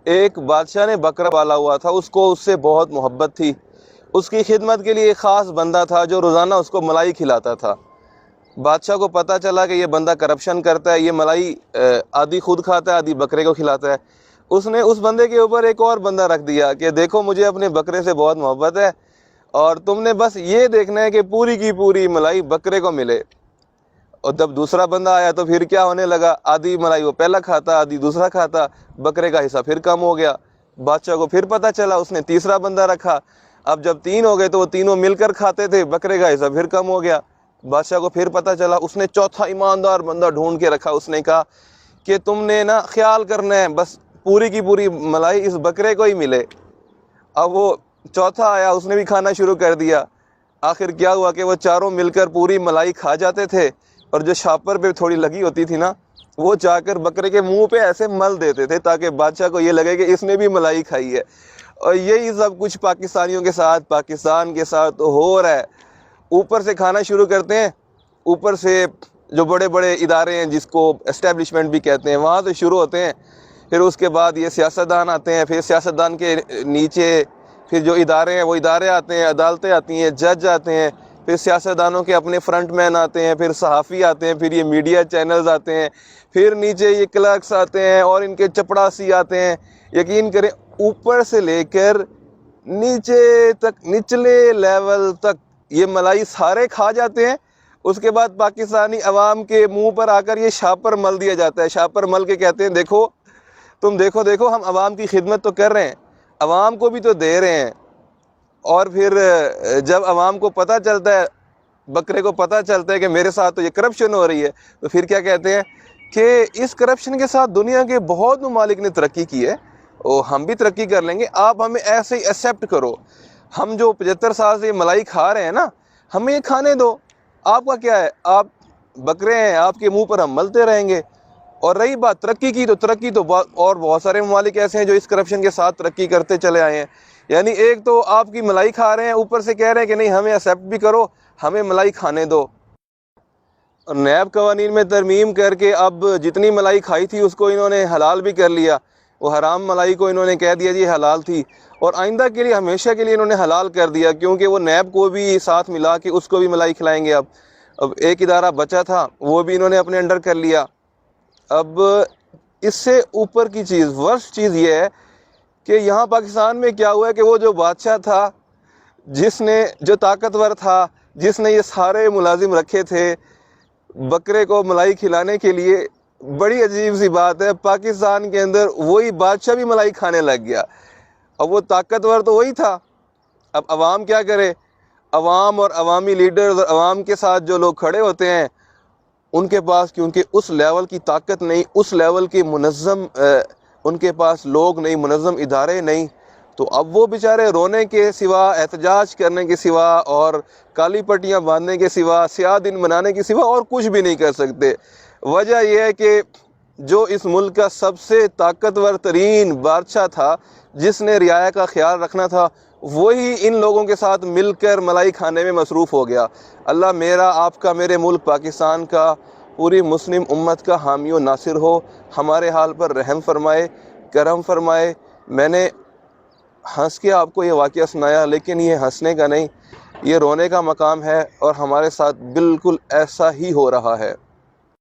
ایک بادشاہ نے بکرا پالا ہوا تھا، اس کو اس سے بہت محبت تھی، اس کی خدمت کے لیے ایک خاص بندہ تھا جو روزانہ اس کو ملائی کھلاتا تھا۔ بادشاہ کو پتہ چلا کہ یہ بندہ کرپشن کرتا ہے، یہ ملائی آدھی خود کھاتا ہے آدھی بکرے کو کھلاتا ہے۔ اس نے اس بندے کے اوپر ایک اور بندہ رکھ دیا کہ دیکھو مجھے اپنے بکرے سے بہت محبت ہے اور تم نے بس یہ دیکھنا ہے کہ پوری کی پوری ملائی بکرے کو ملے۔ اور جب دوسرا بندہ آیا تو پھر کیا ہونے لگا، آدھی ملائی وہ پہلا کھاتا آدھی دوسرا کھاتا، بکرے کا حصہ پھر کم ہو گیا۔ بادشاہ کو پھر پتہ چلا، اس نے تیسرا بندہ رکھا۔ اب جب 3 ہو گئے تو وہ تینوں مل کر کھاتے تھے، بکرے کا حصہ پھر کم ہو گیا۔ بادشاہ کو پھر پتہ چلا، اس نے چوتھا ایماندار بندہ ڈھونڈ کے رکھا۔ اس نے کہا کہ تم نے نا خیال کرنا ہے بس پوری کی پوری ملائی اس بکرے کو ہی ملے۔ اب وہ چوتھا آیا، اس نے بھی کھانا شروع کر دیا۔ آخر کیا ہوا کہ وہ چاروں مل کر پوری ملائی کھا جاتے تھے، اور جو شاپر پہ تھوڑی لگی ہوتی تھی نا وہ جا کر بکرے کے منہ پہ ایسے مل دیتے تھے تاکہ بادشاہ کو یہ لگے کہ اس نے بھی ملائی کھائی ہے۔ اور یہی سب کچھ پاکستانیوں کے ساتھ، پاکستان کے ساتھ ہو رہا ہے۔ اوپر سے کھانا شروع کرتے ہیں، اوپر سے جو بڑے بڑے ادارے ہیں جس کو اسٹیبلشمنٹ بھی کہتے ہیں وہاں سے شروع ہوتے ہیں، پھر اس کے بعد یہ سیاستدان آتے ہیں، پھر سیاستدان کے نیچے پھر جو ادارے ہیں وہ ادارے آتے ہیں، عدالتیں آتی ہیں، جج آتے ہیں، پھر سیاستدانوں کے اپنے فرنٹ مین آتے ہیں، پھر صحافی آتے ہیں، پھر یہ میڈیا چینلز آتے ہیں، پھر نیچے یہ کلرکس آتے ہیں اور ان کے چپڑاسی آتے ہیں۔ یقین کریں اوپر سے لے کر نیچے تک، نچلے لیول تک یہ ملائی سارے کھا جاتے ہیں۔ اس کے بعد پاکستانی عوام کے منہ پر آ کر یہ شاپر مل دیا جاتا ہے۔ شاپر مل کے کہتے ہیں دیکھو تم دیکھو ہم عوام کی خدمت تو کر رہے ہیں، عوام کو بھی تو دے رہے ہیں۔ اور پھر جب عوام کو پتہ چلتا ہے، بکرے کو پتہ چلتا ہے کہ میرے ساتھ تو یہ کرپشن ہو رہی ہے، تو پھر کیا کہتے ہیں کہ اس کرپشن کے ساتھ دنیا کے بہت ممالک نے ترقی کی ہے، ہم بھی ترقی کر لیں گے، آپ ہمیں ایسے ہی ایکسیپٹ کرو۔ ہم جو 75 سال سے یہ ملائی کھا رہے ہیں نا، ہمیں یہ کھانے دو، آپ کا کیا ہے، آپ بکرے ہیں، آپ کے منہ پر ہم ملتے رہیں گے۔ اور رہی بات ترقی کی، تو ترقی تو اور بہت سارے ممالک ایسے ہیں جو اس کرپشن کے ساتھ ترقی کرتے چلے آئے ہیں۔ یعنی ایک تو آپ کی ملائی کھا رہے ہیں، اوپر سے کہہ رہے ہیں کہ نہیں ہمیں ایکسیپٹ بھی کرو، ہمیں ملائی کھانے دو۔ اور نیب قوانین میں ترمیم کر کے اب جتنی ملائی کھائی تھی اس کو انہوں نے حلال بھی کر لیا، وہ حرام ملائی کو انہوں نے کہہ دیا جی حلال تھی، اور آئندہ کے لیے ہمیشہ کے لیے انہوں نے حلال کر دیا، کیونکہ وہ نیب کو بھی ساتھ ملا کے اس کو بھی ملائی کھلائیں گے۔ اب ایک ادارہ بچا تھا وہ بھی انہوں نے اپنے انڈر کر لیا۔ اب اس سے اوپر کی چیز، ورسٹ چیز یہ ہے کہ یہاں پاکستان میں کیا ہوا ہے کہ وہ جو بادشاہ تھا، جس نے جو طاقتور تھا، جس نے یہ سارے ملازم رکھے تھے بکرے کو ملائی کھلانے کے لیے، بڑی عجیب سی بات ہے پاکستان کے اندر وہی بادشاہ بھی ملائی کھانے لگ گیا۔ اب وہ طاقتور تو وہی تھا، اب عوام کیا کرے؟ عوام اور عوامی لیڈرز اور عوام کے ساتھ جو لوگ کھڑے ہوتے ہیں ان کے پاس کیونکہ اس لیول کی طاقت نہیں، اس لیول کی منظم ان کے پاس لوگ نہیں، منظم ادارے نہیں، تو اب وہ بیچارے رونے کے سوا، احتجاج کرنے کے سوا اور کالی پٹیاں باندھنے کے سوا، سیاہ دن منانے کے سوا اور کچھ بھی نہیں کر سکتے۔ وجہ یہ ہے کہ جو اس ملک کا سب سے طاقتور ترین بادشاہ تھا، جس نے رعایا کا خیال رکھنا تھا، وہی ان لوگوں کے ساتھ مل کر ملائی کھانے میں مصروف ہو گیا۔ اللہ میرا، آپ کا، میرے ملک پاکستان کا، پوری مسلم امت کا حامی و ناصر ہو، ہمارے حال پر رحم فرمائے، کرم فرمائے۔ میں نے ہنس کے آپ کو یہ واقعہ سنایا، لیکن یہ ہنسنے کا نہیں، یہ رونے کا مقام ہے، اور ہمارے ساتھ بالکل ایسا ہی ہو رہا ہے۔